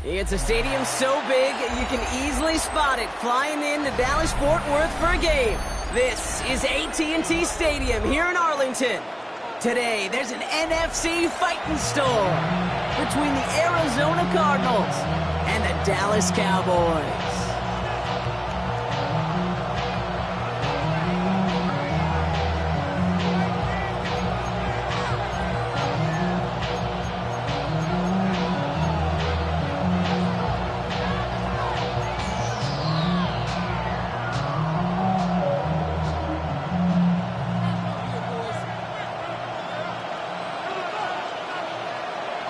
It's a stadium so big you can easily spot it flying into Dallas-Fort Worth for a game. This is AT&T Stadium here in Arlington. Today, there's an NFC fighting storm between the Arizona Cardinals and the Dallas Cowboys.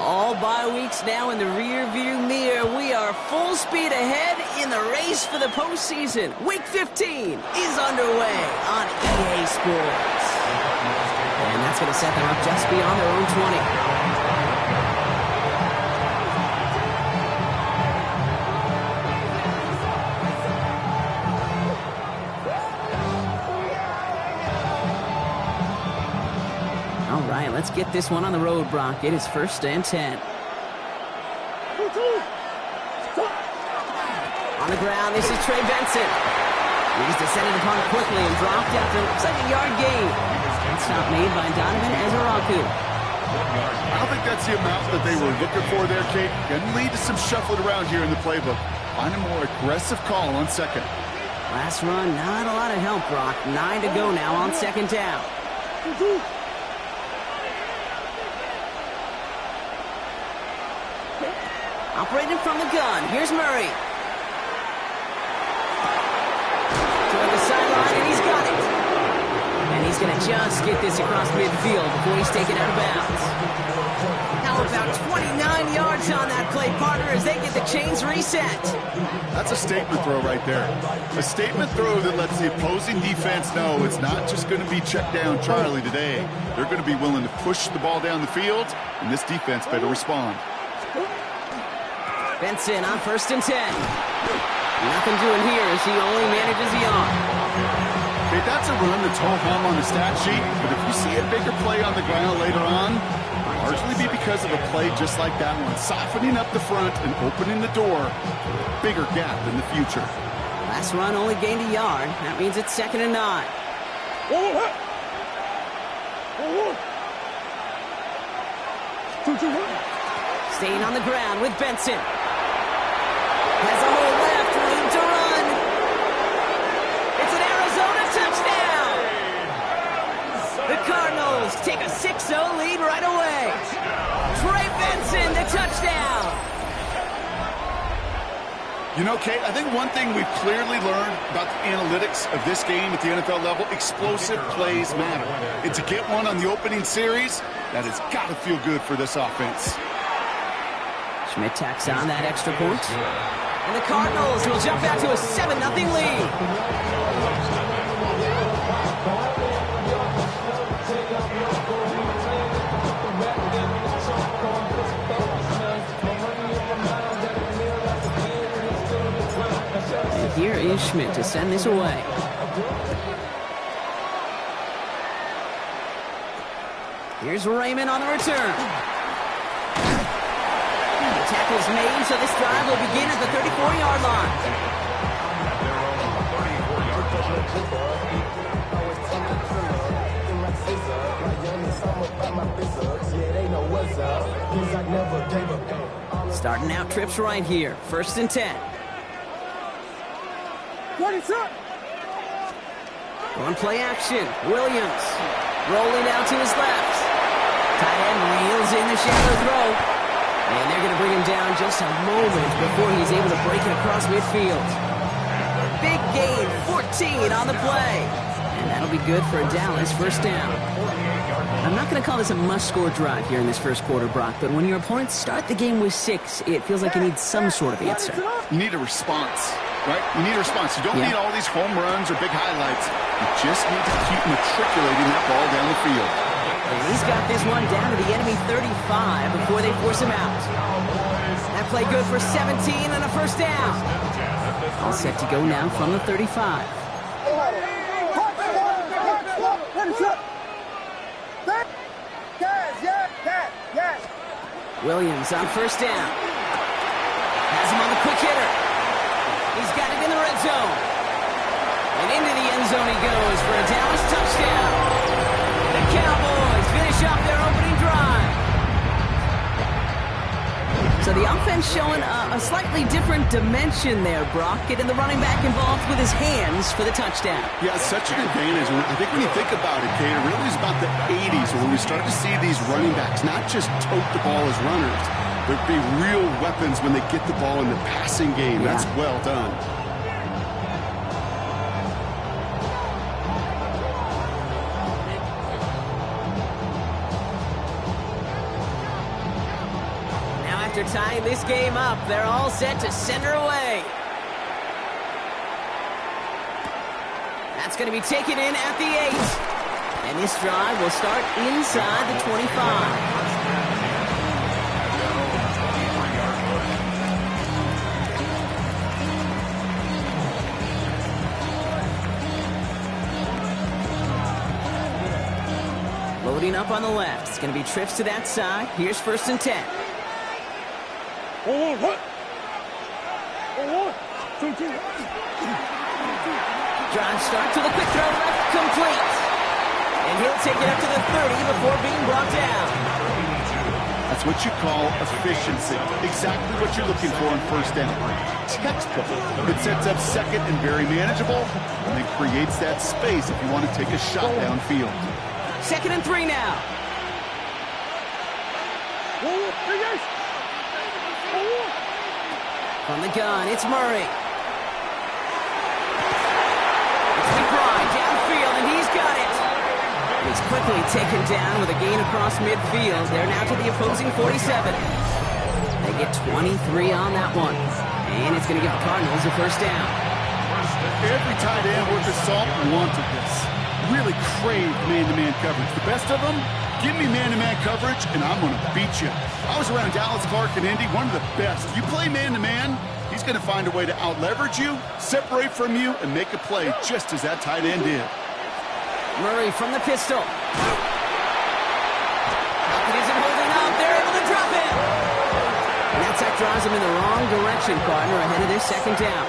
All bye weeks now in the rear-view mirror. We are full speed ahead in the race for the postseason. Week 15 is underway on EA Sports. And that's going to set them up just beyond their own 20. All right, let's get this one on the road, Brock. It is 1st and 10. On the ground, this is Trey Benson. He's descended upon it quickly and dropped after looks like a yard gain. Stop made by Donovan Ezeraku. I don't think that's the amount that they were looking for there, Kate. Going to lead to some shuffling around here in the playbook. Find a more aggressive call on second. Last run, not a lot of help, Brock. 9 to go now on 2nd down. Operating from the gun, here's Murray. Toward the sideline, and he's got it. And he's going to just get this across midfield before he's taken out of bounds. Now about 29 yards on that play, partner, as they get the chains reset. That's a statement throw right there. A statement throw that lets the opposing defense know it's not just going to be check down Charlie today. They're going to be willing to push the ball down the field, and this defense better respond. Benson on 1st and 10. Nothing doing here as he only manages the arm. Okay, that's a run that's ho-hum on the stat sheet, but if you see a bigger play on the ground later on, it'll largely be because of a play just like that one, softening up the front and opening the door for a bigger gap in the future. Last run only gained a yard. That means it's 2nd and 9. Staying on the ground with Benson. Has a hole left, room to run. It's an Arizona touchdown. The Cardinals take a 6-0 lead right away. Trey Benson, the touchdown. You know, Kate, I think one thing we've clearly learned about the analytics of this game at the NFL level, explosive plays matter. And to get one on the opening series, that has got to feel good for this offense. Schmidt tacks on that extra point. And the Cardinals will jump out to a 7-0 lead. And here is Schmidt to send this away. Here's Raymond on the return. Tackle's made, so this drive will begin at the 34-yard line. Starting out trips right here. 1st and 10. On play action. Williams rolling out to his left. Tight end reels in the shallow throw. And they're going to bring him down just a moment before he's able to break it across midfield. Big gain, 14 on the play. And that'll be good for a Dallas 1st down. I'm not going to call this a must-score drive here in this 1st quarter, Brock, but when your opponents start the game with 6, it feels like you need some sort of answer. You need a response, right? You need a response. You don't need all these home runs or big highlights. You just need to keep matriculating that ball down the field. And he's got this one down to the enemy 35 before they force him out. That play good for 17 and a 1st down. All set to go now from the 35. Williams on 1st down. quick hitter. He's got it in the red zone. And into the end zone he goes for a Dallas touchdown. The Cowboys finish off their opening drive. So the offense showing a slightly different dimension there, Brock. Getting the running back involved with his hands for the touchdown. Yeah, it's such an advantage. I think when you think about it, Kate, it really is about the 80s when we start to see these running backs not just tote the ball as runners, but be real weapons when they get the ball in the passing game. Yeah. That's well done. After tying this game up, they're all set to send her away. That's going to be taken in at the 8. And this drive will start inside the 25. Loading up on the left. It's going to be trips to that side. Here's 1st and 10. Drive start to the quick throw left, complete. And he'll take it up to the 30 before being brought down. That's what you call efficiency. Exactly what you're looking for on 1st down. Textbook. It sets up 2nd and very manageable, and then creates that space if you want to take a shot downfield. 2nd and 3 now. From the gun, it's Murray. It's McBride downfield, and he's got it. He's quickly taken down with a gain across midfield. They're now to the opposing 47. They get 23 on that one. And it's going to give the Cardinals a 1st down. Every tight end worth his salt wanted this. Really craved man-to-man coverage. The best of them, give me man-to-man coverage, and I'm going to beat you. I was around Dallas, Clark, and Indy, one of the best. You play man-to-man, he's going to find a way to out-leverage you, separate from you, and make a play just as that tight end did. Murray from the pistol. Falcon isn't holding up. They're able to drop him. And that sack drives him in the wrong direction, partner, ahead of their 2nd down.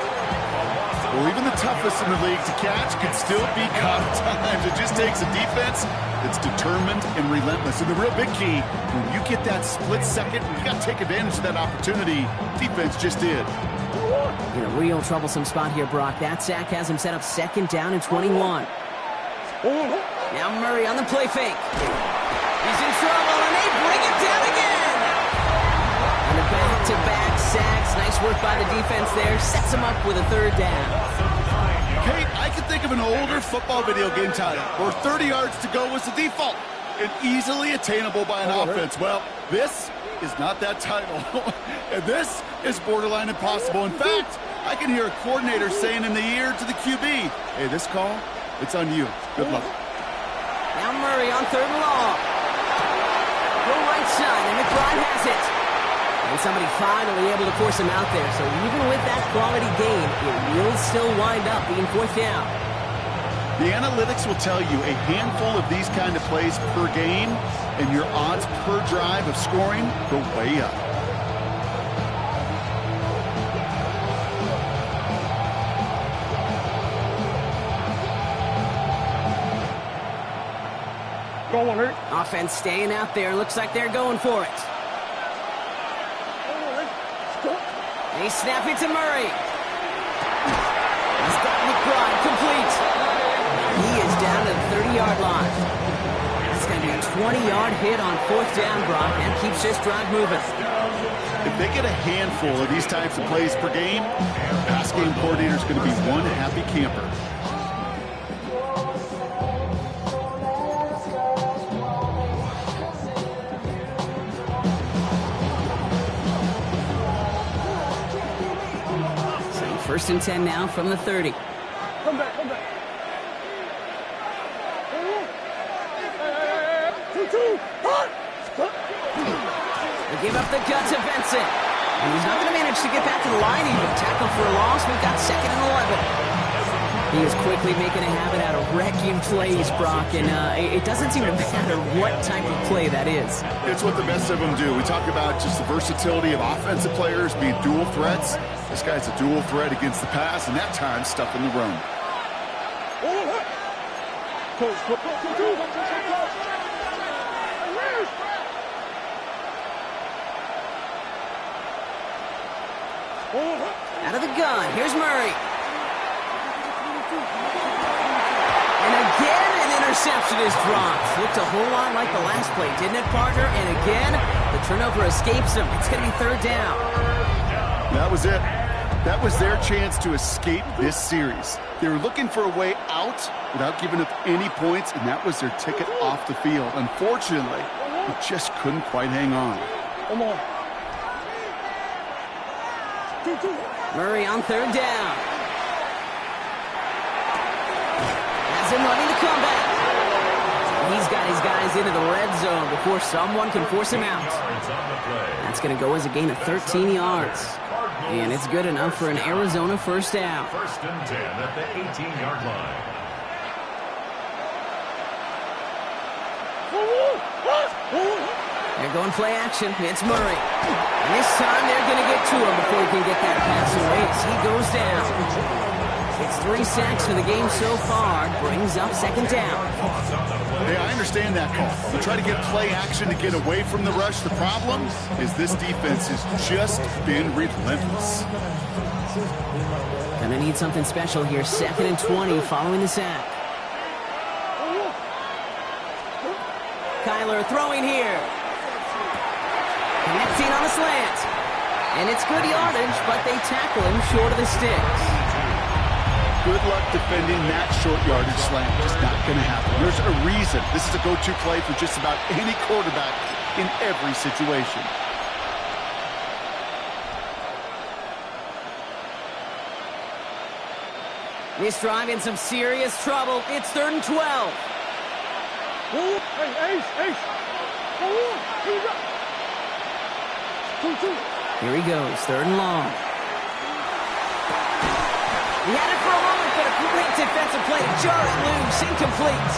Well, even the toughest in the league to catch can still be caught at times. It just takes a defense that's determined and relentless. And the real big key, when you get that split second, you got to take advantage of that opportunity. Defense just did. In a real troublesome spot here, Brock. That sack has him set up 2nd down and 21. Now Murray on the play fake. He's in trouble, and they bring him down again. And the back-to-back sacks. Nice work by the defense there. Sets him up with a 3rd down. Kate, I can think of an older football video game title where 30 yards to go was the default and easily attainable by an offense. Well, this is not that title. And this is borderline impossible. In fact, I can hear a coordinator saying in the ear to the QB, hey, this call, it's on you. Good luck. Now Murray on 3rd and long. Go right side, and McBride has it. And somebody finally able to force him out there. So even with that quality gain, it will still wind up being 4th down. The analytics will tell you a handful of these kind of plays per game, and your odds per drive of scoring go way up. Offense staying out there. Looks like they're going for it. They snap it to Murray. He's got McBride complete. He is down to the 30-yard line. It's going to be a 20-yard hit on 4th down, Brock. That keeps this drive moving. If they get a handful of these types of plays per game, pass game coordinator is going to be one happy camper. So 1st and 10 now from the 30. Come back. They give up the gut to Benson. And he's not going to manage to get back to the line even. Tackle for a loss. We've got 2nd and 11. He is quickly making a habit out of wrecking plays, Brock, and it doesn't seem to matter what type of play that is. It's what the best of them do. We talk about just the versatility of offensive players being dual threats. This guy's a dual threat against the pass, and that time stuffing the run. Out of the gun, here's Murray. And again, an interception is dropped. Looked a whole lot like the last play, didn't it, partner? And again, the turnover escapes him. It's going to be third down. That was it. That was their chance to escape this series. They were looking for a way out without giving up any points, and that was their ticket off the field. Unfortunately, they just couldn't quite hang on. Murray on third down. Has him running the comeback. He's got his guys into the red zone before someone can force him out. That's going to go as a gain of 13 yards. And it's good enough for an Arizona first down. First and 10 at the 18-yard line. They're going play action. It's Murray. And this time they're going to get to him before he can get that pass away as he goes down. It's 3 sacks for the game so far. Brings up second down. Hey, I understand that call. They try to get play action to get away from the rush. The problem is this defense has just been relentless. Gonna need something special here. 2nd and 20 following the sack. Kyler throwing here. Connecting on a slant. And it's good yardage, but they tackle him short of the sticks. Good luck defending that short yardage slant. Just not going to happen. There's a reason. This is a go-to play for just about any quarterback in every situation. This drive in some serious trouble. It's 3rd and 12. Here he goes, 3rd and long. He had it for a moment, but a great defensive play to jar it loose. Incomplete.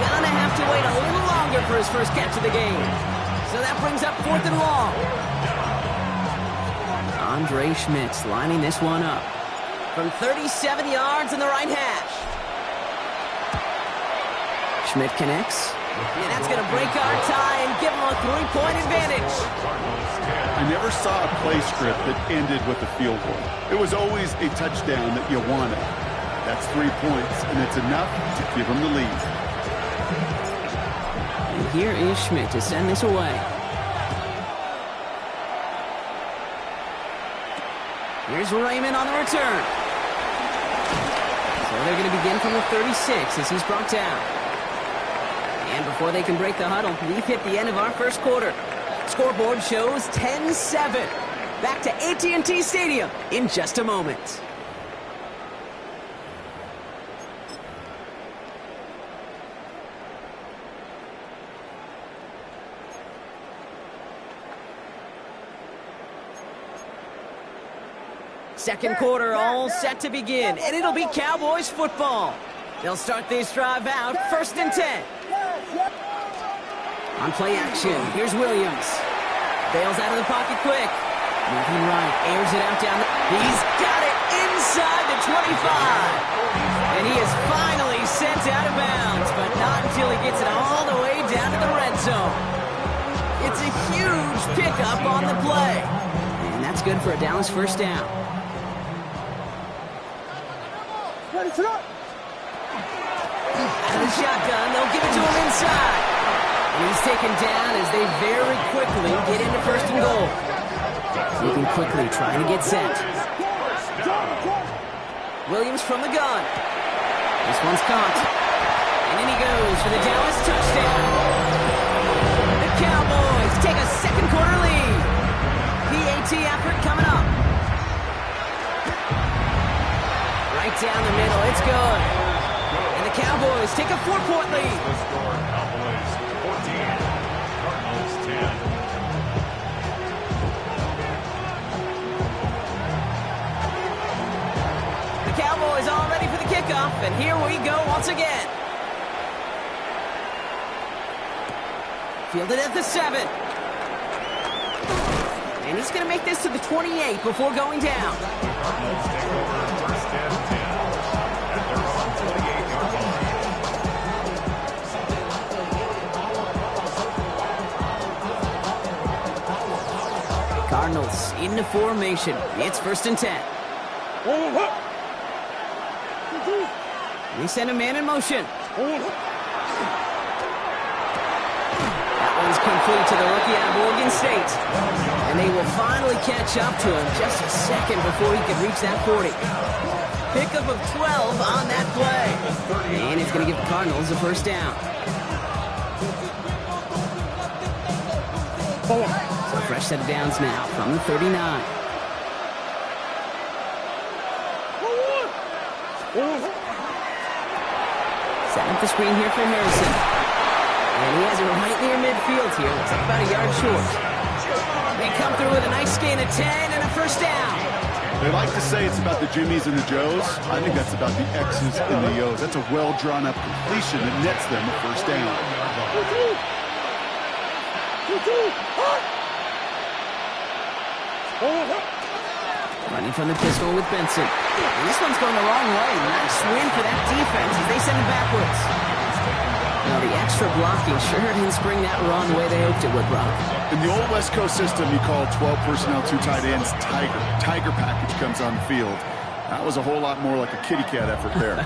Gonna have to wait a little longer for his first catch of the game. So that brings up 4th and long. Andre Schmitz lining this one up. From 37 yards in the right hash. Schmidt connects. And that's going to break our tie and give him a 3-point advantage. I never saw a play script that ended with a field goal. It was always a touchdown that you wanted. That's 3 points, and it's enough to give him the lead. And here is Schmidt to send this away. Here's Raymond on the return. So they're going to begin from the 36 as he's brought down. And before they can break the huddle, we've hit the end of our first quarter. Scoreboard shows 10-7. Back to AT&T Stadium in just a moment. Second quarter all set to begin, and it'll be Cowboys football. They'll start this drive out, 1st and 10. On play action, here's Williams. Bails out of the pocket quick. Moving right, airs it out down. He's got it inside the 25. And he is finally sent out of bounds, but not until he gets it all the way down to the red zone. It's a huge pickup on the play. And that's good for a Dallas first down. Out of the shotgun, they'll give it to him inside. And he's taken down as they very quickly get into 1st and goal. Moving quickly, trying to get set. Williams from the gun. This one's caught. And in he goes for the Dallas touchdown. The Cowboys take a second quarter lead. PAT effort coming up. Right down the middle, it's good. And the Cowboys take a 4-point lead. The score, Cowboys 14, Cardinals 10. The Cowboys all ready for the kickoff, and here we go once again. Fielded at the 7. And he's going to make this to the 28 before going down. Cardinals take over first and 10 at their own 28-yard line. Cardinals into formation. It's first and 10. They send a man in motion. That one's complete to the rookie out of Oregon State. And they will finally catch up to him just a second before he can reach that 40. Pickup of 12 on that play. And it's going to give the Cardinals a first down. So fresh set of downs now from the 39. Set up the screen here for Harrison. And he has it right near midfield here. Looks like about a yard short. They come through with a nice gain of 10 and a first down. They like to say it's about the Jimmies and the Joes. I think that's about the X's and the O's. That's a well-drawn-up completion that nets them a first down. Running from the pistol with Benson. And this one's going the wrong way. Nice win for that defense as they send it backwards. Now the extra blocking sure didn't spring that run the way they hoped it would, Brock. In the old West Coast system, you call 12 personnel, 2 tight ends, Tiger. Tiger package comes on the field. That was a whole lot more like a kitty cat effort there.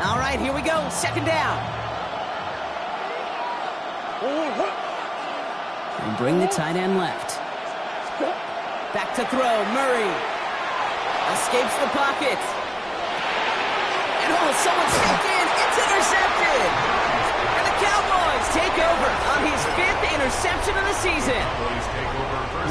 All right, here we go. Second down. And bring the tight end left. Back to throw. Murray escapes the pocket. And someone stepped in. It's intercepted. And the Cowboys take over on his 5th interception of the season.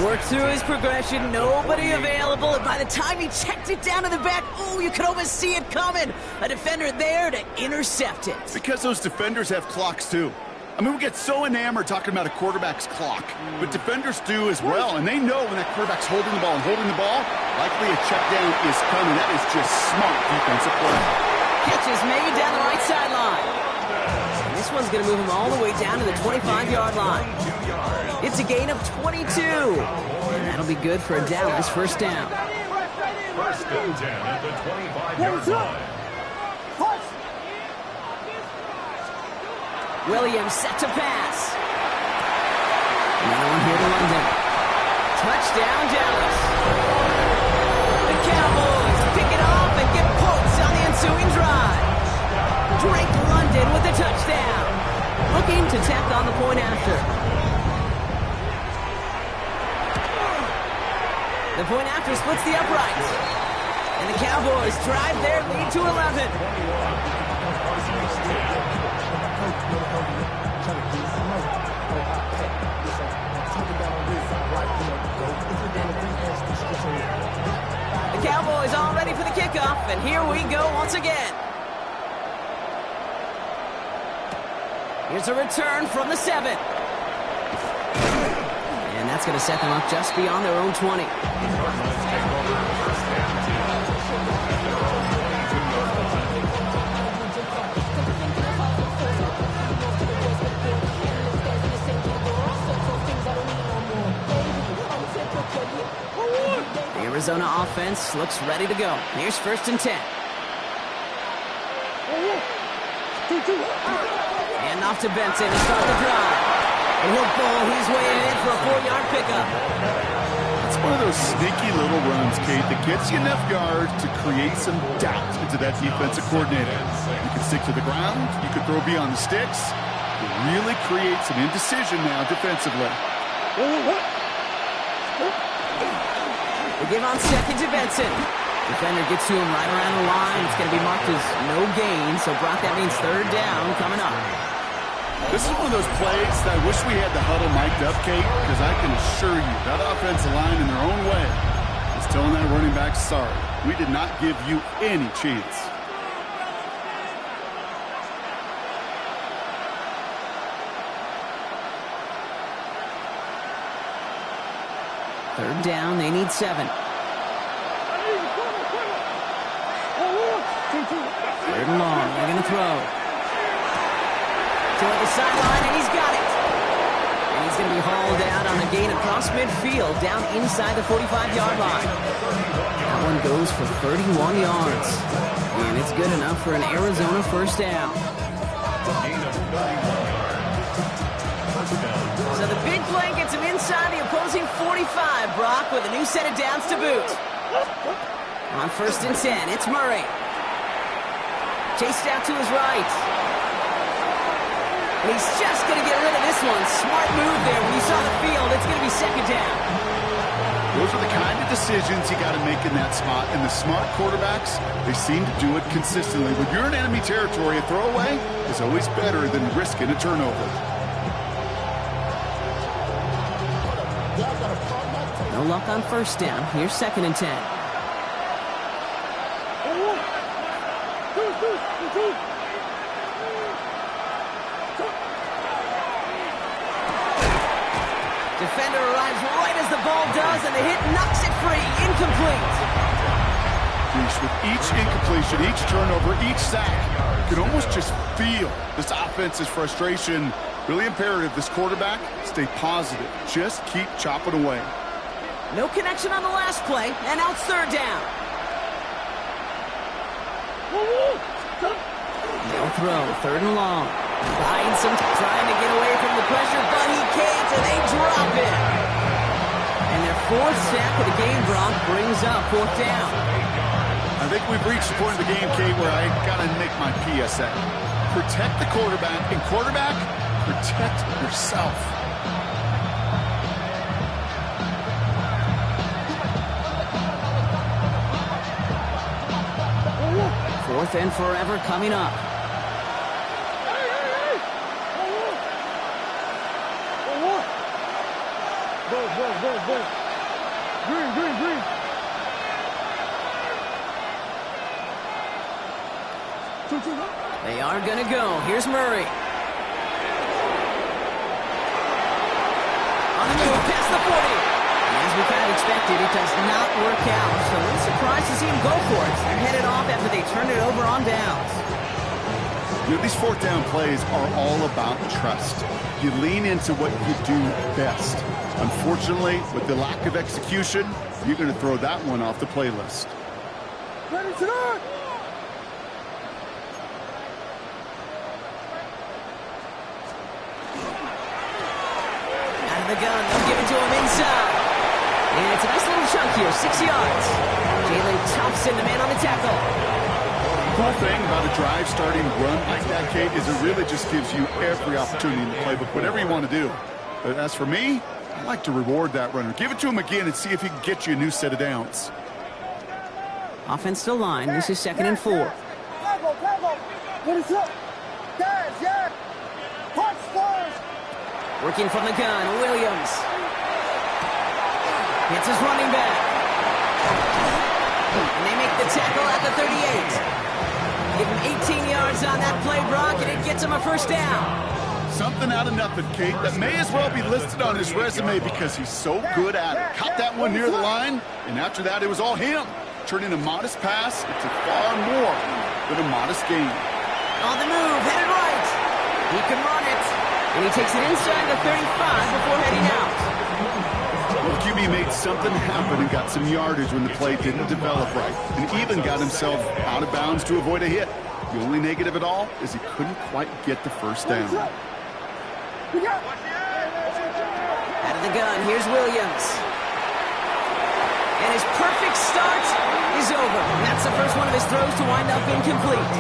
Worked through his progression. Nobody available. And by the time he checked it down to the back, oh, you could almost see it coming. A defender there to intercept it. Because those defenders have clocks, too. I mean, we get so enamored talking about a quarterback's clock, but defenders do as well, and they know when that quarterback's holding the ball, likely a check down is coming. That is just smart defensive play. Catch is made down the right sideline. And this one's going to move him all the way down to the 25-yard line. It's a gain of 22. And that'll be good for a Dallas first down. First and 10 at the 25-yard line. Williams set to pass. Another one here to London. Touchdown, Dallas. The Cowboys pick it off and get points on the ensuing drive. Drake London with a touchdown. Looking to tack on the point after. The point after splits the uprights. And the Cowboys drive their lead to 11. The Cowboys all ready for the kickoff, and here we go once again. Here's a return from the 7. And that's going to set them up just beyond their own 20. The Arizona offense looks ready to go. Here's first and 10. And off to Benson to start the drive. And he'll bowl his way ahead for a 4-yard pickup. It's one of those sneaky little runs, Kate, that gets you enough yards to create some doubt into that defensive coordinator. You can stick to the ground. You can throw beyond the sticks. It really creates an indecision now defensively. They give on second to Benson. Defender gets to him right around the line. It's going to be marked as no gain. So, Brock, that means third down coming up. This is one of those plays that I wish we had the huddle mic'd up, Kate, because I can assure you that offensive line in their own way is telling that running back, sorry, we did not give you any chance. Third down, they need 7. Third and long. They're going to throw. Toward the sideline, and he's got it. And he's going to be hauled out on a gain across midfield, down inside the 45-yard line. That one goes for 31 yards. And it's good enough for an Arizona first down. So the big play gets him inside the opposing 45, Brock, with a new set of downs to boot. On 1st and 10, it's Murray. Chased out to his right. And he's just going to get rid of this one. Smart move there. When you saw the field, it's going to be 2nd down. Those are the kind of decisions you got to make in that spot. And the smart quarterbacks, they seem to do it consistently. When you're in enemy territory, a throwaway is always better than risking a turnover. No luck on 1st down. Here's 2nd and 10. Defender arrives right as the ball does, and the hit knocks it free. Incomplete. With each incompletion, each turnover, each sack, you can almost just feel this offense's frustration. Really imperative this quarterback stay positive. Just keep chopping away. No connection on the last play, and now it's 3rd down. No throw, 3rd and long. Finds him trying to get away from the pressure, but he can't, and they drop it. And their 4th sack of the game, Brock, brings up 4th down. I think we've reached the point of the game, Kate, where I got to make my PSA. Protect the quarterback, and quarterback, protect yourself. Fourth and forever coming up. Green. They are going to go. Here's Murray. On the move, past the 40. As we kind of expected, it does not work out. So a little surprised to see him go for it. They're headed off after they turned it over on downs. You know, these 4th down plays are all about trust. You lean into what you do best. Unfortunately, with the lack of execution, you're going to throw that one off the playlist. Ready to run! Out of the gun, they'll give it to him inside. And it's a nice little chunk here, 6 yards. Jalen Thompson, the man on the tackle. The cool thing about a drive starting run like that, Kate, is it really just gives you every opportunity in the playbook, whatever you want to do. But as for me, I like to reward that runner. Give it to him again and see if he can get you a new set of downs. Offensive line, this is 2nd and 4. What is up? Yeah. Punch first. Working from the gun, Williams. Hits his running back. And they make the tackle at the 38. Give him 18 yards on that play, Brock, and it gets him a first down. Something out of nothing, Kate, that may as well be listed on his resume because he's so good at it. Caught that one near the line, and after that, it was all him. Turning a modest pass into far more than a modest gain. On the move, headed right. He can run it. And he takes it inside the 35 before heading out. Well, QB made something happen and got some yardage when the play didn't develop right, and even got himself out of bounds to avoid a hit. The only negative at all is he couldn't quite get the first down. Out of the gun, here's Williams. And his perfect start is over. That's the first one of his throws to wind up incomplete.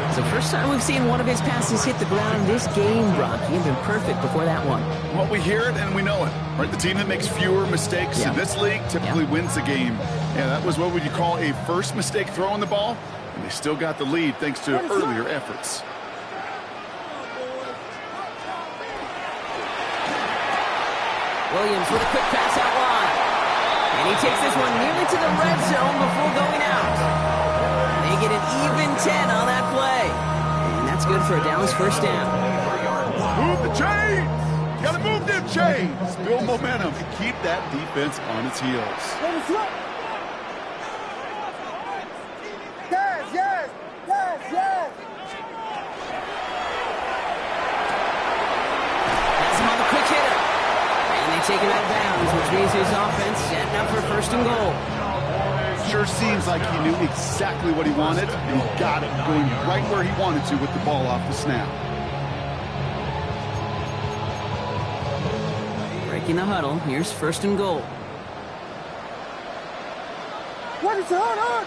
It's the first time we've seen one of his passes hit the ground this game, Brock. He had been perfect before that one. Well, we hear it and we know it. Right? The team that makes fewer mistakes in this league typically wins the game. Yeah, that was what would you call a first mistake throwing the ball, and they still got the lead thanks to earlier efforts. Williams with a quick pass out wide. And he takes this one nearly to the red zone before going out. They get an even 10 on that play. And that's good for a Dallas first down. Move the chains! You gotta move them chains! Build momentum and keep that defense on its heels. Yes. out of bounds, which means his offense setting up for first and goal. Sure seems like he knew exactly what he wanted, and he got it, going right where he wanted to with the ball off the snap. Breaking the huddle, here's first and goal. What is on?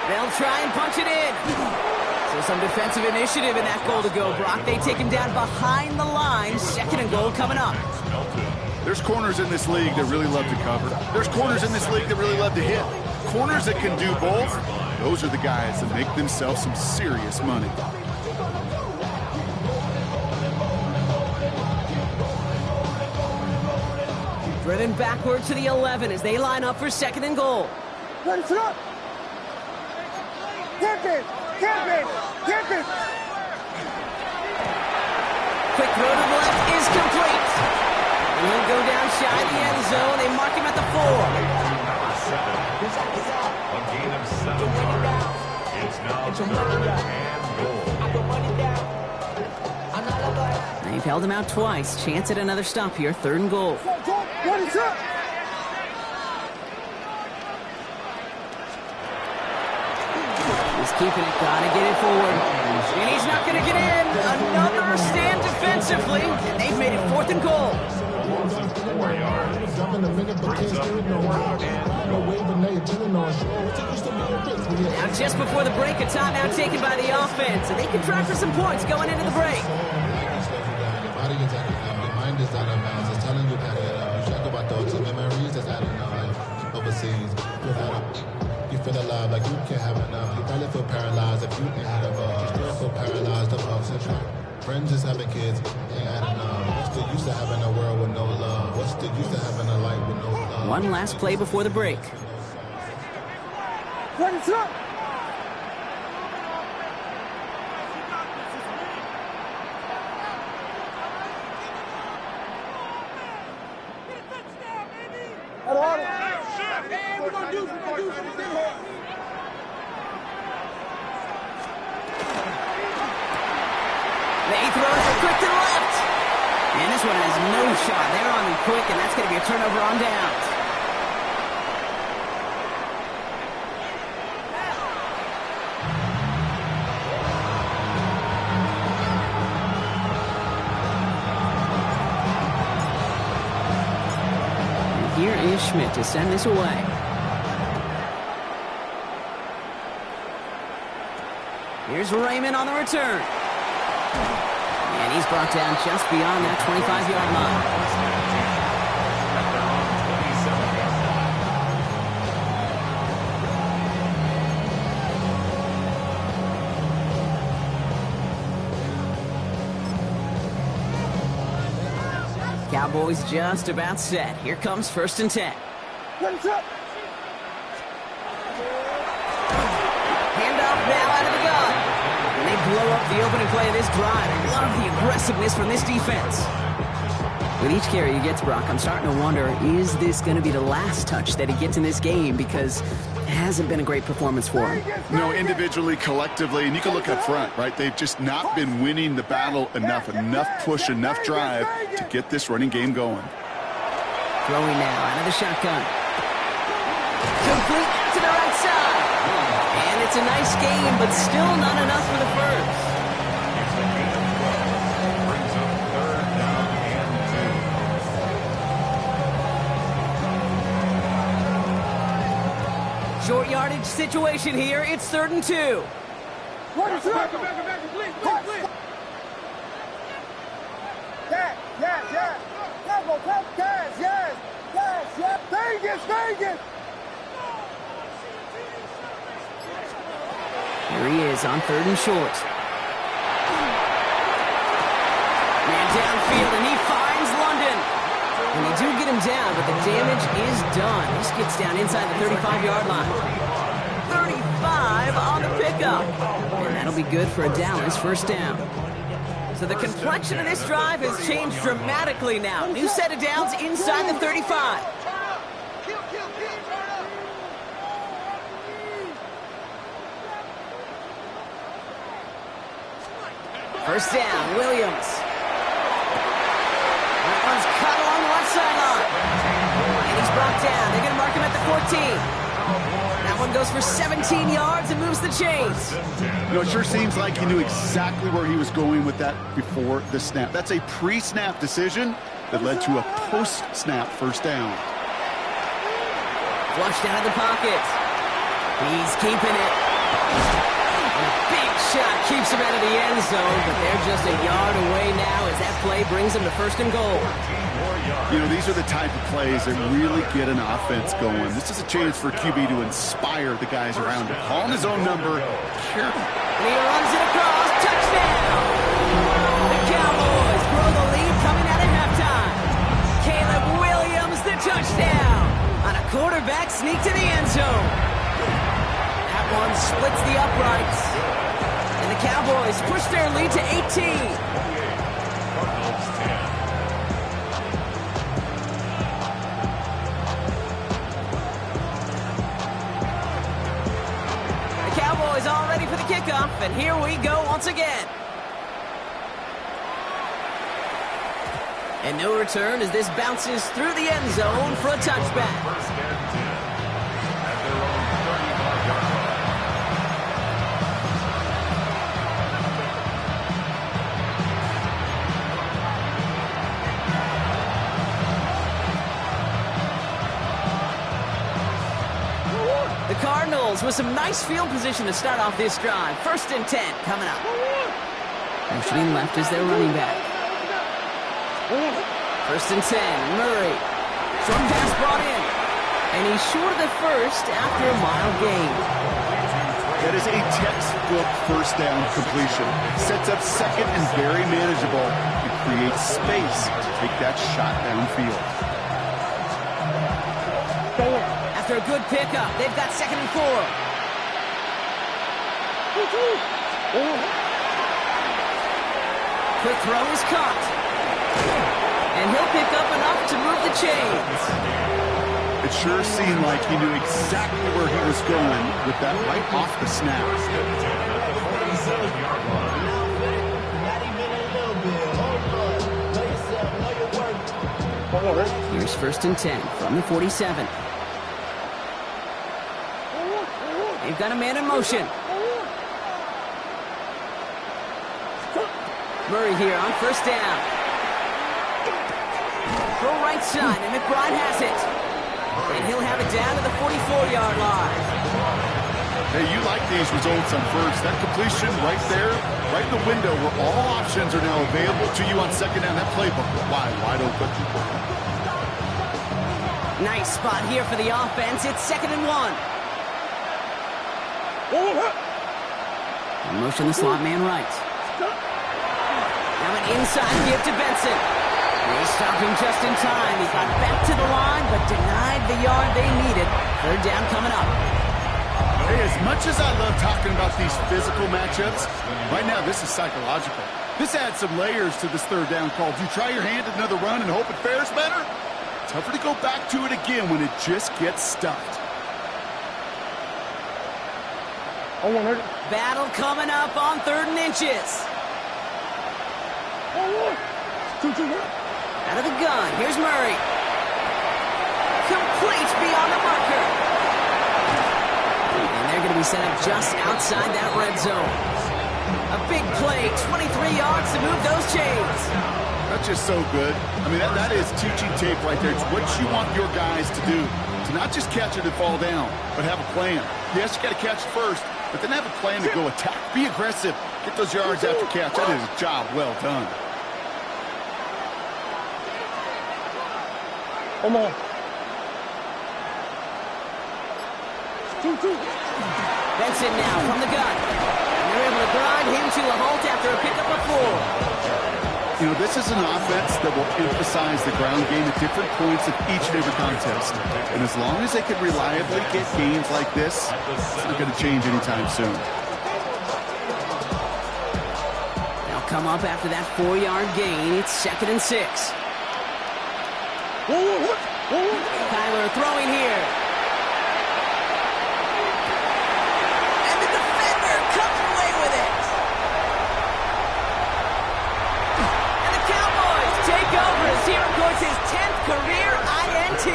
They'll try and punch it in. So some defensive initiative in that goal to go, Brock. They take him down behind the line. Second and goal coming up. There's corners in this league that really love to cover. There's corners in this league that really love to hit. Corners that can do both, those are the guys that make themselves some serious money. Driven backward to the 11 as they line up for second and goal. What is up? Get it! Quick throw to the left is complete. And he'll go down shy of the end zone. They mark him at the 4. A gain of 7 yards. It's now third and goal. They've held him out twice. Chance at another stop here. Third and goal. What is up? He's keeping it. Gotta get it forward. And he's not gonna get in. Another stand defensively. And they've made it fourth and goal. 4 yards. Brings up fourth and goal. Now just before the break, a timeout taken by the offense. And they can try for some points going into the break. Your mind is out of bounds. It's telling you that you check about those memories that's adding up overseas. You feel alive like you can't have enough. You probably feel paralyzed if you ain't had a bug. You still feel paralyzed above central. Friends just having kids ain't adding up. What's the use of having a world with no love? What's the use of having a life with no love? One last play before the break. What is up? They throw it quick to the left. And this one has no shot. They're on him quick, and that's going to be a turnover on downs. And here is Schmidt to send this away. Here's Raymond on the return. And he's brought down just beyond that 25-yard line. Cowboys just about set. Here comes first and 10. What is up? Handoff now out of the gun. And they blow up the opening play of this drive. I love the aggressiveness from this defense. With each carry he gets, Brock, I'm starting to wonder, is this going to be the last touch that he gets in this game? Because it hasn't been a great performance for him. No, individually, collectively, and you can look up front, right? They've just not been winning the battle enough push, enough drive to get this running game going. Throwing now out of the shotgun. Complete to the right side. And it's a nice game, but still not enough for the first. Brings up third down and 2. Short yardage situation here. It's 3rd and 2. What is up? Yes. Temple, yes. Vegas. Here he is on 3rd and short. Man downfield, and he finds London. And they do get him down, but the damage is done. This gets down inside the 35-yard line. 35 on the pickup. And that'll be good for a Dallas first down. So the complexion of this drive has changed dramatically now. New set of downs inside the 35. First down, Williams. That one's cut along the left sideline. And he's brought down. They're going to mark him at the 14. That one goes for 17 yards and moves the chains. You know, it sure seems like he knew exactly where he was going with that before the snap. That's a pre-snap decision that led to a post-snap first down. Flushed out of the pocket. He's keeping it. And a big shot keeps him out of the end zone, but they're just a yard away now as that play brings them to first and goal. You know, these are the type of plays that really get an offense going. This is a chance for QB to inspire the guys around him. Calling his own number carefully. And he runs it across. Touchdown! The Cowboys grow the lead coming out of halftime. Caleb Williams, the touchdown! On a quarterback sneak to the end zone. That one splits the uprights. And the Cowboys push their lead to 18. Cowboys all ready for the kickoff, and here we go once again. And no return as this bounces through the end zone for a touchback. First and 10 at their own 35-yard line. The Cardinals with some nice field position to start off this drive. First and 10 coming up. Motioning left is their running back. First and 10, Murray. Short pass brought in. And he's short of the first after a mile gain. That is a textbook first down completion. Sets up second and very manageable. It creates space to take that shot downfield. After a good pickup, they've got second and 4. Quick throw is caught. And he'll pick up enough to move the chains. It sure seemed like he knew exactly where he was going with that right off the snap. Here's first and 10 from the 47. They've got a man in motion. Murray here on first down. Throw right side, and McBride has it. And he'll have it down to the 44-yard line. Hey, you like these results on first. That completion right there, right in the window where all options are now available to you on second down. That playbook wide open. Nice spot here for the offense. It's second and 1. And motion the slot man right. Now an inside give to Benson. They stopped him just in time. He got back to the line, but denied the yard they needed. Third down coming up. Hey, as much as I love talking about these physical matchups, right now this is psychological. This adds some layers to this third down call. Do you try your hand at another run and hope it fares better? Tougher to go back to it again when it just gets stuffed. Battle coming up on 3rd and inches. Out of the gun, here's Murray. Complete beyond the marker. And they're going to be set up just outside that red zone. A big play, 23 yards to move those chains. That's just so good. I mean, that is teaching tape right there. It's what you want your guys to do. To not just catch it and fall down, but have a plan. Yes, you got to catch it first, but then have a plan to go attack. Be aggressive. Get those yards after catch. That is a job well done. Come on. Benson now from the gun. And they're able to grind him to a halt after a pickup of 4. You know, this is an offense that will emphasize the ground game at different points of each and every contest. And as long as they can reliably get games like this, it's not going to change anytime soon. They'll come up after that 4-yard gain. It's second and 6. Kyler throwing here. And the defender comes away with it. records his 10th career INT.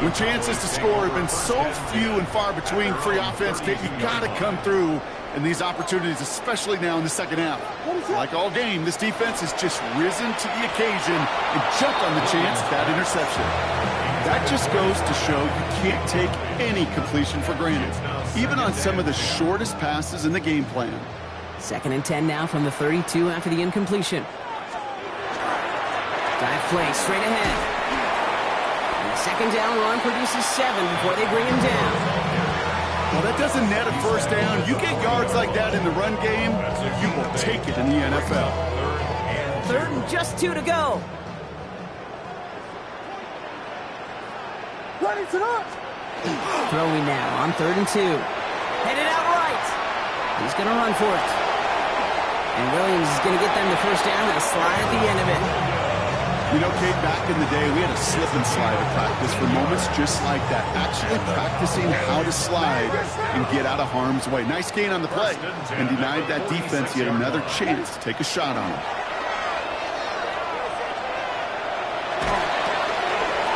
When chances to score have been so few and far between for your offense, Kate, you got to come through in these opportunities, especially now in the second half. Like all game, this defense has just risen to the occasion and jumped on the chance of that interception. That just goes to show you can't take any completion for granted, even on some of the shortest passes in the game plan. 2nd and 10 now from the 32 after the incompletion. Dive play straight ahead. And the 2nd down run produces 7 before they bring him down. Well, that doesn't net a first down. You get yards like that in the run game, you will take it in the NFL. 3rd and just 2 to go. Ready to launch. Throwing now on 3rd and 2. Headed out right. He's going to run for it. And Williams is going to get them the first down and a slide at the end of it. You know, Kate, back in the day, we had a slip and slide at practice for moments just like that. Actually practicing how to slide and get out of harm's way. Nice gain on the play and denied that defense yet another chance to take a shot on him.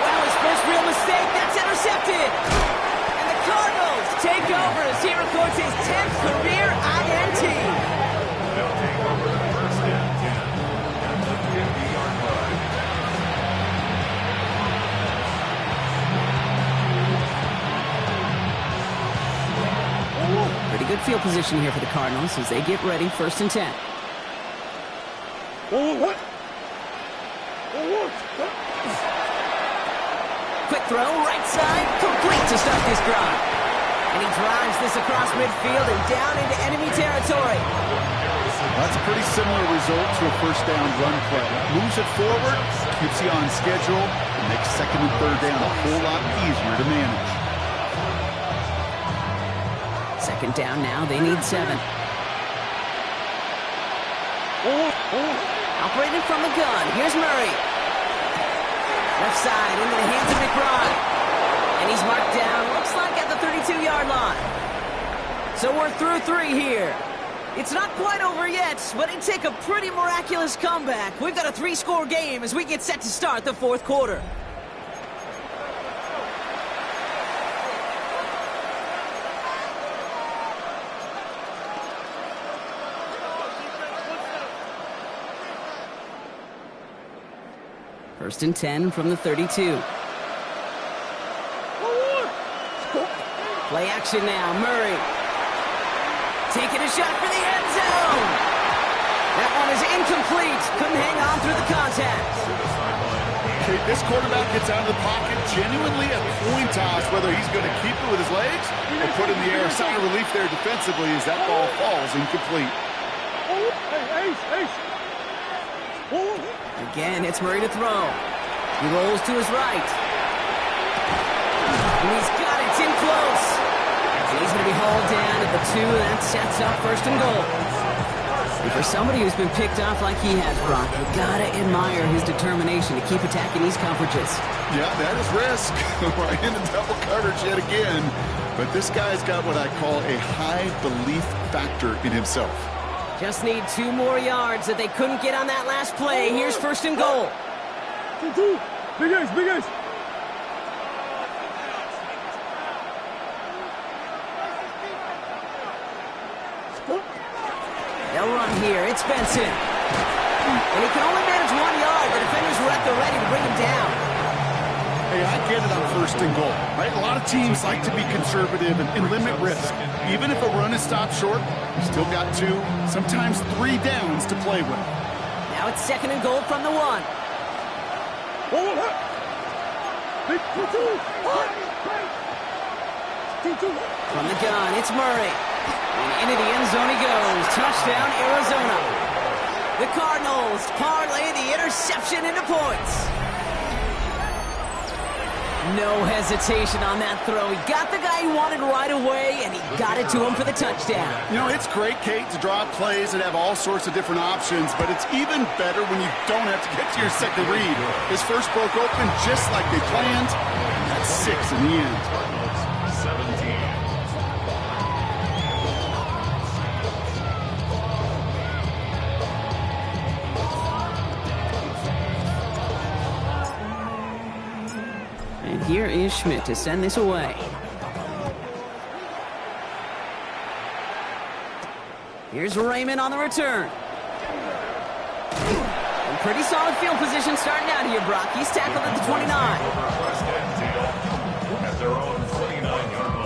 Wow, his first real mistake. That's intercepted. And the Cardinals take over as he records his 10th career INT. They'll take over the 1st and 10 at the 50-yard line. Pretty good field position here for the Cardinals as they get ready. 1st and 10. Quick throw, right side, complete to start this drive. And he drives this across midfield and down into enemy territory. That's a pretty similar result to a first down run play. Moves it forward, keeps you on schedule, and makes 2nd and 3rd down a whole lot easier to manage. 2nd down now, they need 7. Operating from the gun, here's Murray. Left side into the hands of McBride. And he's marked down, looks like at the 32-yard line. So we're through 3 here. It's not quite over yet, but it'd take a pretty miraculous comeback. We've got a 3-score game as we get set to start the 4th quarter. First and 10 from the 32. Play action now, Murray. Taking a shot for the end zone. That one is incomplete. Couldn't hang on through the contact. Okay, this quarterback gets out of the pocket genuinely at coin toss, whether he's going to keep it with his legs or put it in the air. Sign of relief there defensively as that ball falls incomplete. Again, it's Murray to throw. He rolls to his right. And he's got it. It's in close. And he's going to be hauled down at the 2. That sets up 1st and goal. And for somebody who's been picked off like he has, Brock, you got to admire his determination to keep attacking these coverages. Yeah, that is risk. Right into double coverage yet again. But this guy's got what I call a high belief factor in himself. Just need 2 more yards that they couldn't get on that last play. Here's 1st and goal. Big ace, big ace. They'll run here. It's Benson. And he can only manage 1 yard. The defenders were at the ready to bring him down. Hey, I get it on 1st and goal, right? A lot of teams like to be conservative and limit risk. Even if a run is stopped short, you still got 2, sometimes 3 downs to play with. Now it's 2nd and goal from the 1. From the gun, it's Murray. And into the end zone he goes. Touchdown, Arizona. The Cardinals parlay the interception into points. No hesitation on that throw. He got the guy he wanted right away, and he got it to him for the touchdown. You know, it's great, Kate, to draw up plays and have all sorts of different options, but it's even better when you don't have to get to your second read. His first broke open just like they planned, and that's 6 in the end. 17. here is Schmidt to send this away. Here's Raymond on the return. And pretty solid field position starting out here, Brock. He's tackled at the 29. First and 10 at their own 29-yard line.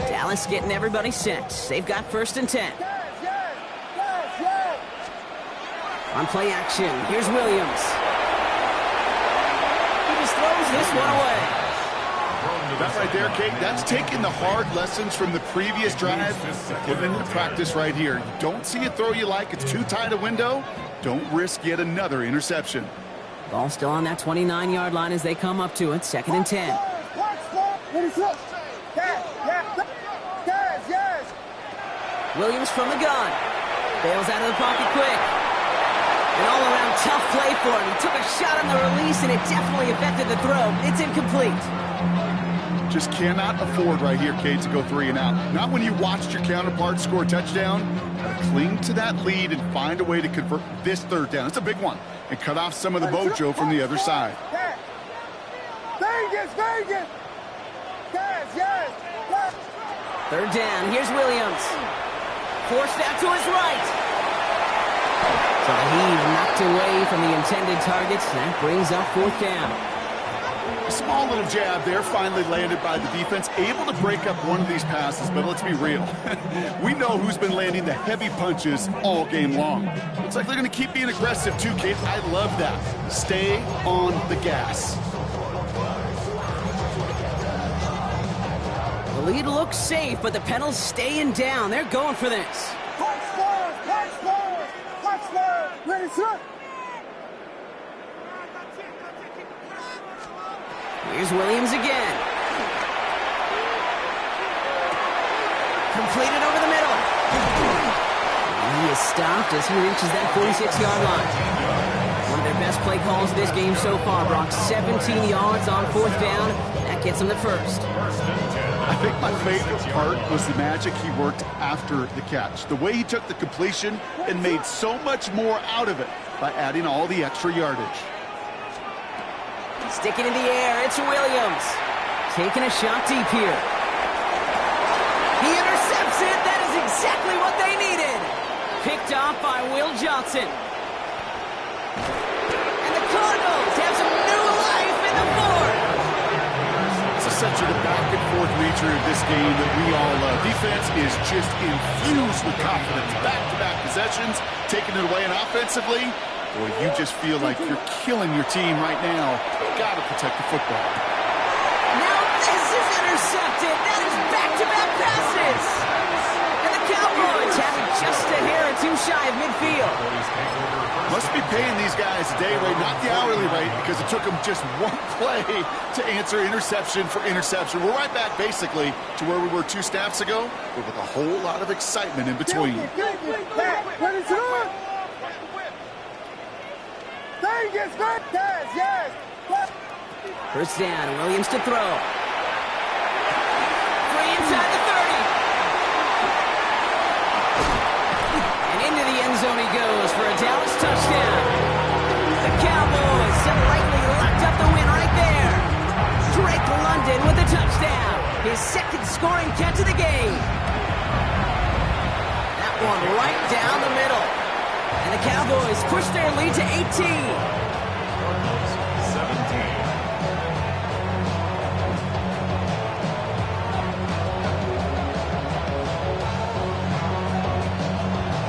Dallas getting everybody set. They've got first and 10. On play action, here's Williams. He just throws this one away. That right there, Kate, that's taking the hard lessons from the previous drive, putting it into practice right here. You don't see a throw you like, it's too tight a window. Don't risk yet another interception. Ball still on that 29-yard line as they come up to it. Second and 10. Williams from the gun. Bails out of the pocket quick. An all-around tough play for him. He took a shot on the release, and it definitely affected the throw. It's incomplete. Just cannot afford right here, Kate, to go 3 and out. Not when you watched your counterpart score a touchdown. Gotta cling to that lead and find a way to convert this third down. It's a big one. And cut off some of the mojo from the other side. Vegas! Yes! Third down. Here's Williams. Forced out to his right. So the heave knocked away from the intended targets. That brings up fourth down. A small little jab there, finally landed by the defense. Able to break up one of these passes, but let's be real. We know who's been landing the heavy punches all game long. Looks like they're going to keep being aggressive too, Kate. I love that. Stay on the gas. The lead looks safe, but the Penals staying down. They're going for this. Ready, sir? Here's Williams again. Completed over the middle. And he is stopped as he reaches that 46-yard line. One of their best play calls of this game so far, Brock. 17 yards on fourth down. That gets him the first. I think my favorite part was the magic he worked after the catch. The way he took the completion and made so much more out of it by adding all the extra yardage. Sticking in the air, it's Williams. Taking a shot deep here. He intercepts it. That is exactly what they needed. Picked off by Will Johnson. And the Cardinals have some new life in the fourth. It's essentially the back-and-forth nature of this game that we all love. Defense is just infused with confidence. Back-to-back possessions, taking it away, and offensively, boy, you just feel like you're killing your team right now. Got to protect the football. Now this is intercepted. That is back-to-back passes. And the Cowboys have it just a hair or two shy of midfield. Must be paying these guys a day rate, not the hourly rate, because it took them just one play to answer interception for interception. We're right back, basically, to where we were 2 snaps ago, but with a whole lot of excitement in between. Vegas! Yes! First down, Williams to throw. Free inside the 30. And into the end zone he goes for a Dallas touchdown. The Cowboys so likely locked up the win right there. Drake London with a touchdown. His second scoring catch of the game. That one right down the middle. And the Cowboys push their lead to 18. 17.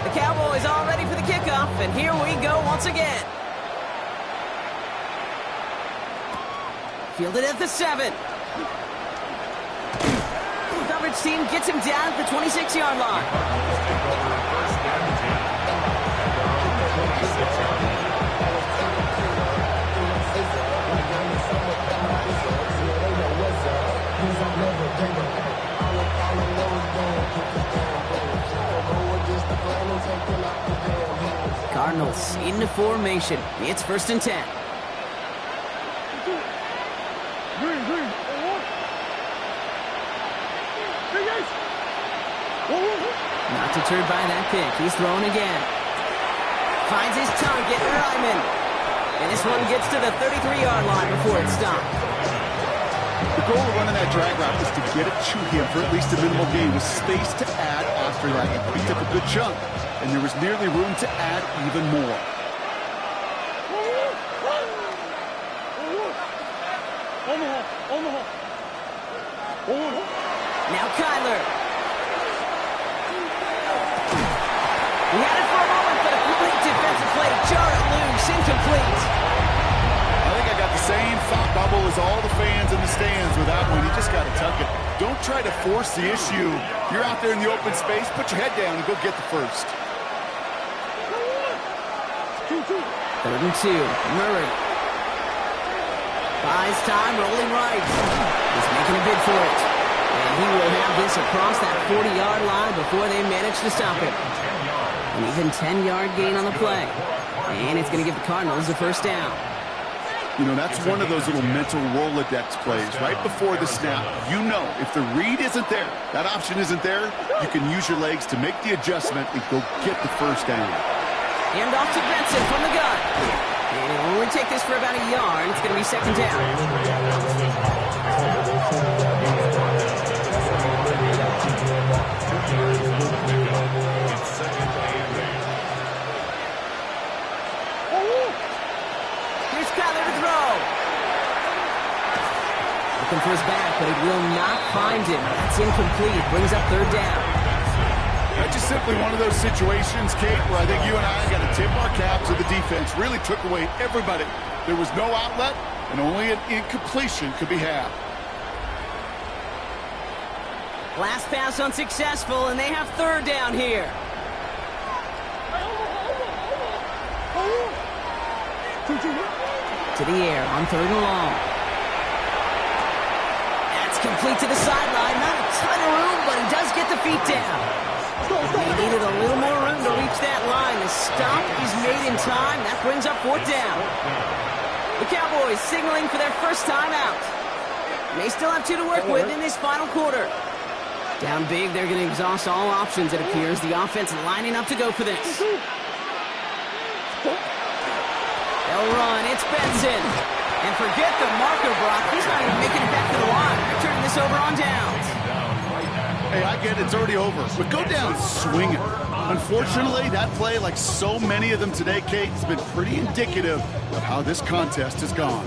The Cowboys all ready for the kickoff, and here we go once again. Fielded at the 7. Coverage team gets him down at the 26-yard line. First and 10 at their own 26-yard line. Cardinals into formation. It's first and 10. Vegas! Not deterred by that pick. He's throwing again. Finds his target, Ryman. And this one gets to the 33-yard line before it's stopped. The goal of running that drag route is to get it to him for at least a minimal gain with space to add after that. He picked up a good chunk, and there was nearly room to add even more. Now Kyler. He had it for a moment, but a great defensive play. Jar it loose, incomplete. I think I got the same thought bubble as all the fans in the stands with that one. You just got to tuck it. Don't try to force the issue. You're out there in the open space. Put your head down and go get the first. 3rd and 2. Murray. Buys time, rolling right. He's making a bid for it. And he will have this across that 40-yard line before they manage to stop it. An even 10-yard gain on the play. And it's going to give the Cardinals a first down. You know, that's one of those little mental Rolodex plays. Right before the snap, you know if the read isn't there, that option isn't there, you can use your legs to make the adjustment and go get the first down. Hand off to Benson from the gun. And it'll only take this for about a yard. It's going to be 2nd down. Here's Kyler to throw. Looking for his back, but it will not find him. That's incomplete. Brings up 3rd down. That's just simply one of those situations, Kate, where I think you and I got to tip our cap to the defense. Really took away everybody. There was no outlet, and only an incompletion could be had. Last pass unsuccessful, and they have 3rd down here. To the air on 3rd and long. That's complete to the sideline. Not a ton of room, but he does get the feet down. They needed a little more room to reach that line. The stop is made in time. That brings up 4th down. The Cowboys signaling for their first time out. They still have 2 to work with in this final quarter. Down big, they're going to exhaust all options, it appears. The offense lining up to go for this. They'll run. It's Benson. And forget the marker, Brock. He's not even making it back to the line. They're turning this over on downs. Hey, I get it. It's already over. But go down swinging. Unfortunately, that play, like so many of them today, Kate, has been pretty indicative of how this contest has gone.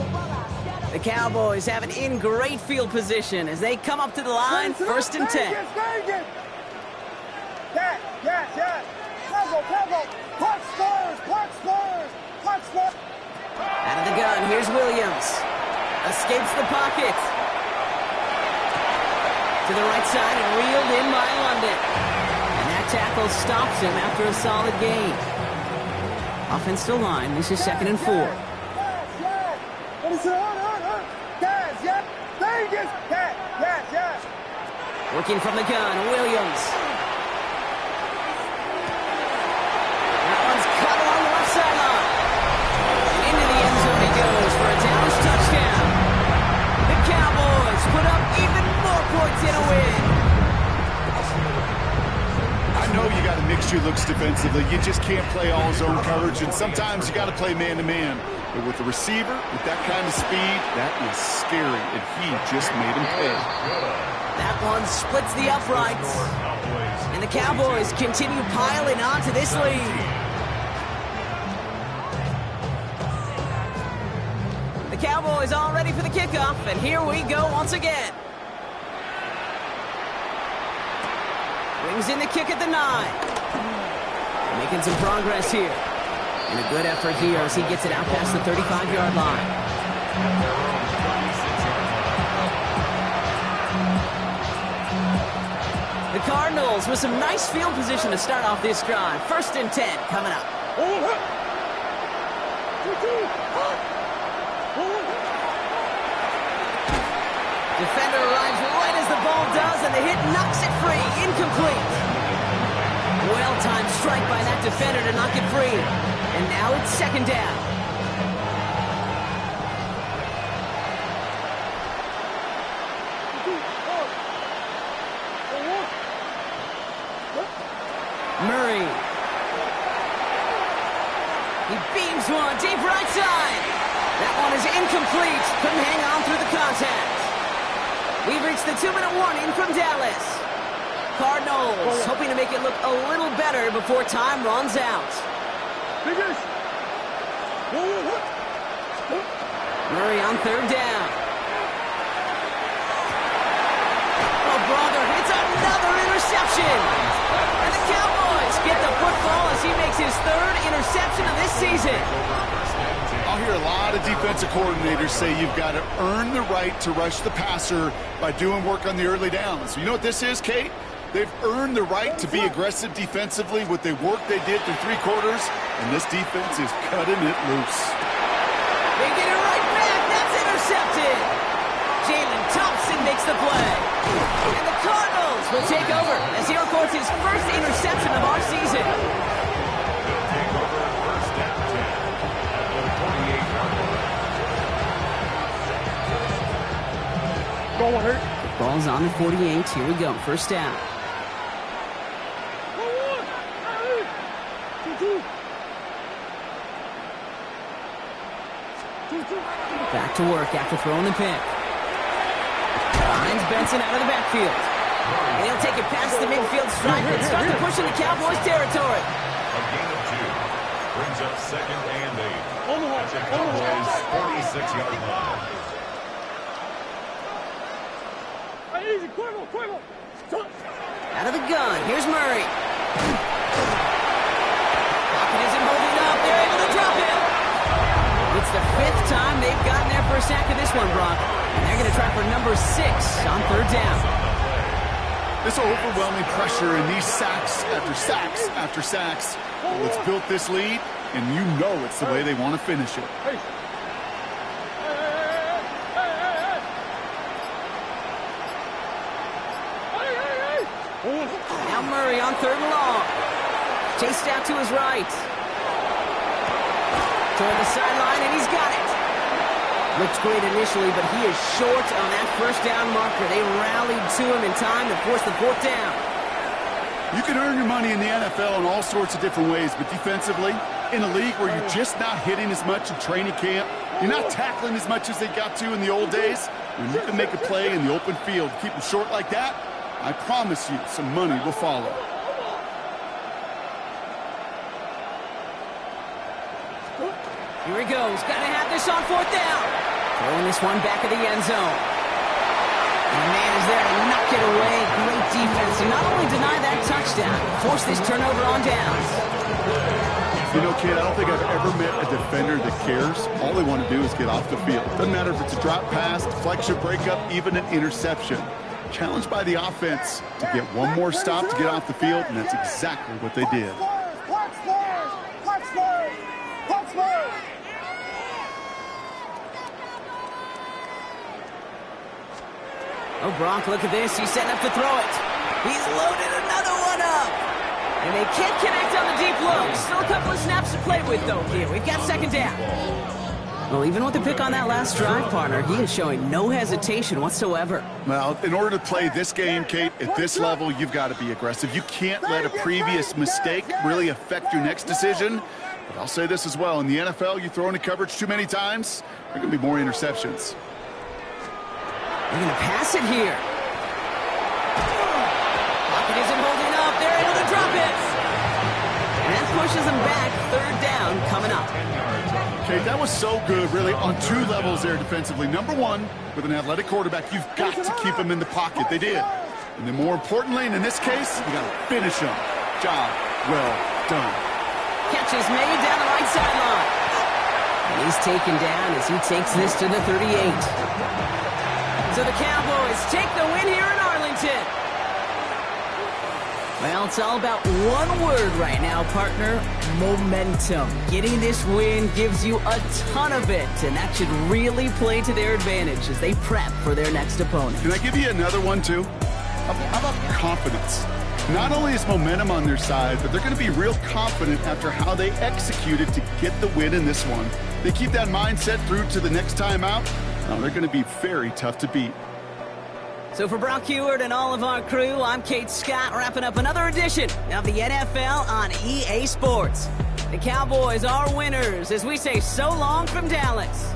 The Cowboys have it in great field position as they come up to the line, 1st and 10. Out of the gun, here's Williams. Escapes the pocket. To the right side and reeled in by London. And that tackle stops him after a solid gain. Offensive line, this is 2nd and 4. Working from the gun, Williams. That one's cut along the left sideline. Into the end zone he goes for a Dallas touchdown. The Cowboys put up even more points in a win. I know you got to mix your looks defensively. You just can't play all zone coverage, and sometimes you got to play man-to-man. But with the receiver, with that kind of speed, that is scary, and he just made him pay. That one splits the uprights. And the Cowboys continue piling on to this lead. The Cowboys all ready for the kickoff, and here we go once again. Brings in the kick at the 9. Making some progress here. And a good effort here as he gets it out past the 35-yard line. The Cardinals with some nice field position to start off this drive. 1st and 10 coming up. Defender arrives right as the ball does, and the hit knocks it free. Incomplete. Well-timed strike by that defender to knock it free. And now it's 2nd down. Here's one, deep right side. That one is incomplete. Couldn't hang on through the contact. We've reached the 2-minute warning from Dallas. Cardinals hoping to make it look a little better before time runs out. Murray on third down. Oh, brother, it's another interception. And the Cowboys get the football as he makes his third interception of this season. I'll hear a lot of defensive coordinators say you've got to earn the right to rush the passer by doing work on the early downs. You know what this is, Kate? They've earned the right to be aggressive defensively with the work they did through 3 quarters, and this defense is cutting it loose. They get it right back. That's intercepted. Jalen Thompson makes the play. And the Cardinals will take over as he records his first interception of our season. Take over first and 10 at the 28-yard line. Go on, hurt. Ball's on the 48. Here we go. First down. Back to work after throwing the pick. Finds Benson out of the backfield. And he'll take it past the midfield stripe and start to push into Cowboys territory. A gain of 2 brings up second and 8 at the Cowboys' 46-yard line. Out of the gun. Here's Murray. Pocket isn't holding up. They're able to drop him. It's the 5th time they've gotten there for a sack of this one, Brock. And they're going to try for number 6 on third down. This overwhelming pressure and these sacks after sacks after sacks. Well, it's built this lead, and you know it's the way they want to finish it. Now Murray on third and long. Chased out to his right. Toward the sideline, and he's got it. Looked great initially, but he is short on that first down marker. They rallied to him in time to force the 4th down. You can earn your money in the NFL in all sorts of different ways, but defensively, in a league where you're just not hitting as much in training camp, you're not tackling as much as they got to in the old days, when you can make a play in the open field, keep them short like that, I promise you some money will follow. Here he goes. Got to have this on 4th down. Throwing this one back of the end zone. And the man is there to knock it away. Great defense. And not only deny that touchdown, force this turnover on downs. You know, kid, I don't think I've ever met a defender that cares. All they want to do is get off the field. Doesn't matter if it's a drop pass, deflection, breakup, even an interception. Challenged by the offense to get one more stop to get off the field, and that's exactly what they did. Oh, Brock, look at this. He's setting up to throw it. He's loaded another one up. And they can't connect on the deep look. Still a couple of snaps to play with, though, here. We've got second down. Well, even with the pick on that last drive, partner, he is showing no hesitation whatsoever. Well, in order to play this game, Kate, at this level, you've got to be aggressive. You can't let a previous mistake really affect your next decision. But I'll say this as well. In the NFL, you throw into coverage too many times, there are going to be more interceptions. They're going to pass it here. Pocket isn't holding up. They're able to drop it. And that pushes them back. Third down coming up. Okay, that was so good, really, on 2 levels there defensively. Number 1, with an athletic quarterback, you've got to keep him in the pocket. They did. And then more importantly, and in this case, you got to finish him. Job well done. Catch is made down the right sideline. And he's taken down as he takes this to the 38. So the Cowboys take the win here in Arlington. Well, it's all about one word right now, partner. Momentum. Getting this win gives you a ton of it, and that should really play to their advantage as they prep for their next opponent. Can I give you another one, too? How about confidence? Not only is momentum on their side, but they're going to be real confident after how they executed to get the win in this one. They keep that mindset through to the next time out. They're going to be very tough to beat. So for Brock Heward and all of our crew, I'm Kate Scott, wrapping up another edition of the NFL on EA Sports. The Cowboys are winners as we say so long from Dallas.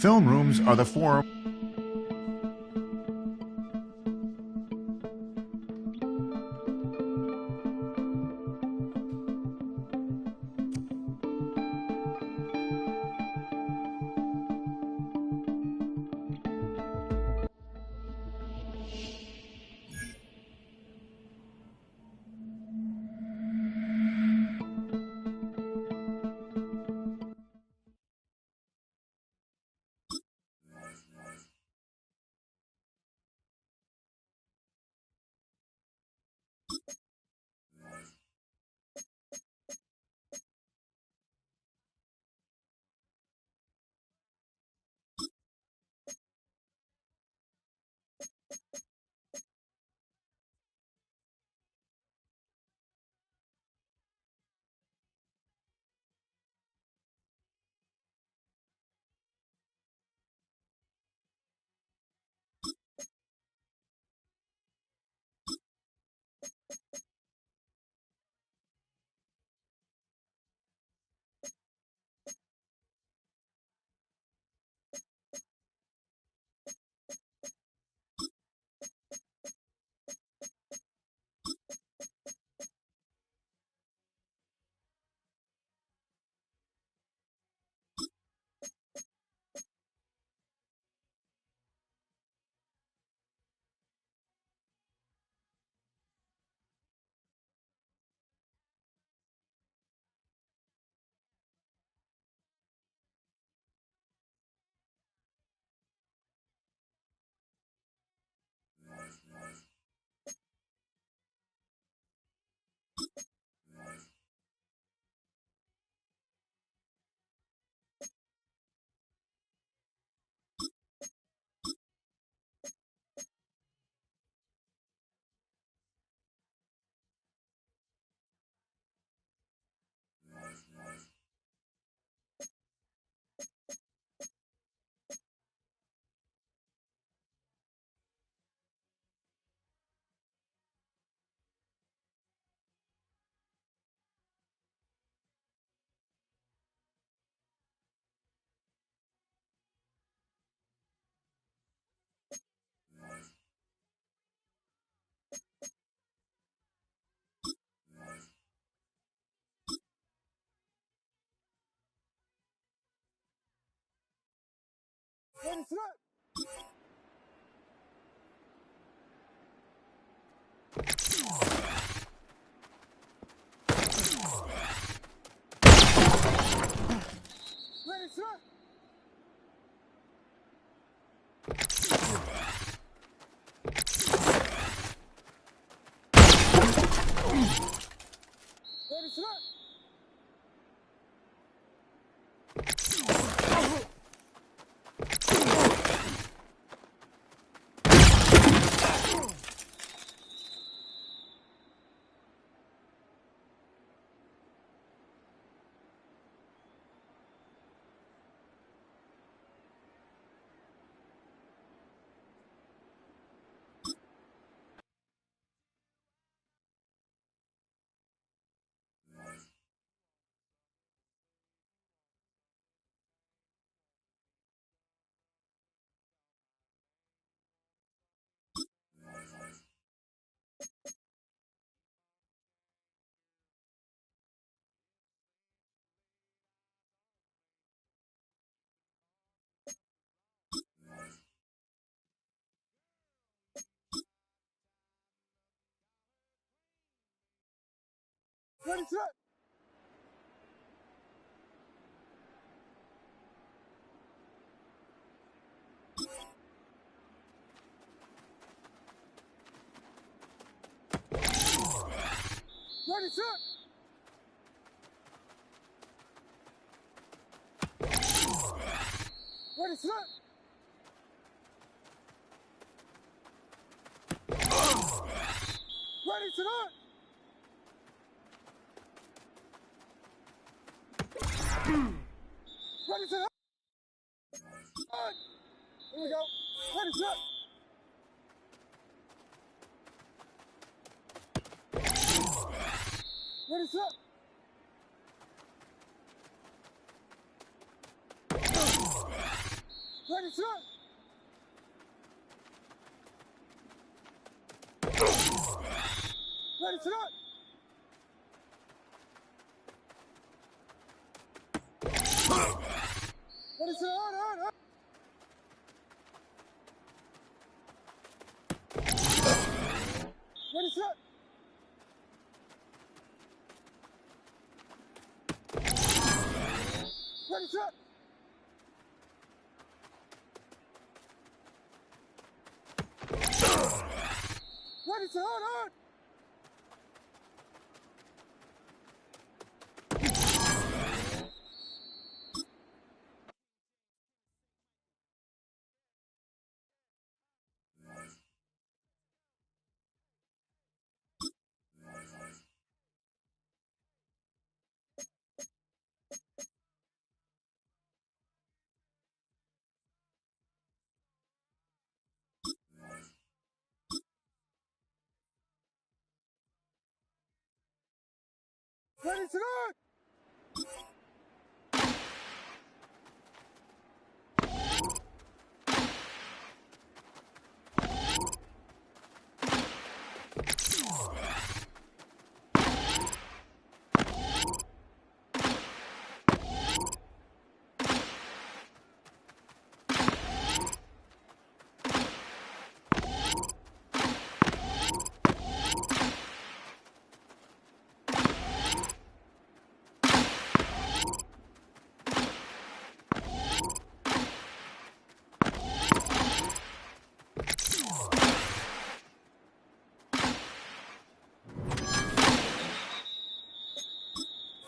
Film rooms are the forum. Ready, set. Ready, set. Ready, set. Ready, set. Ready, set. Ready, set. Ready, set. Ready, set. Here we go. Ready, set. Ready, set. Ready, set. Ready, set. Ready, set. On. Ready, set. Ready, set. Ready, set. On. Ready, set.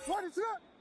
Ready, set.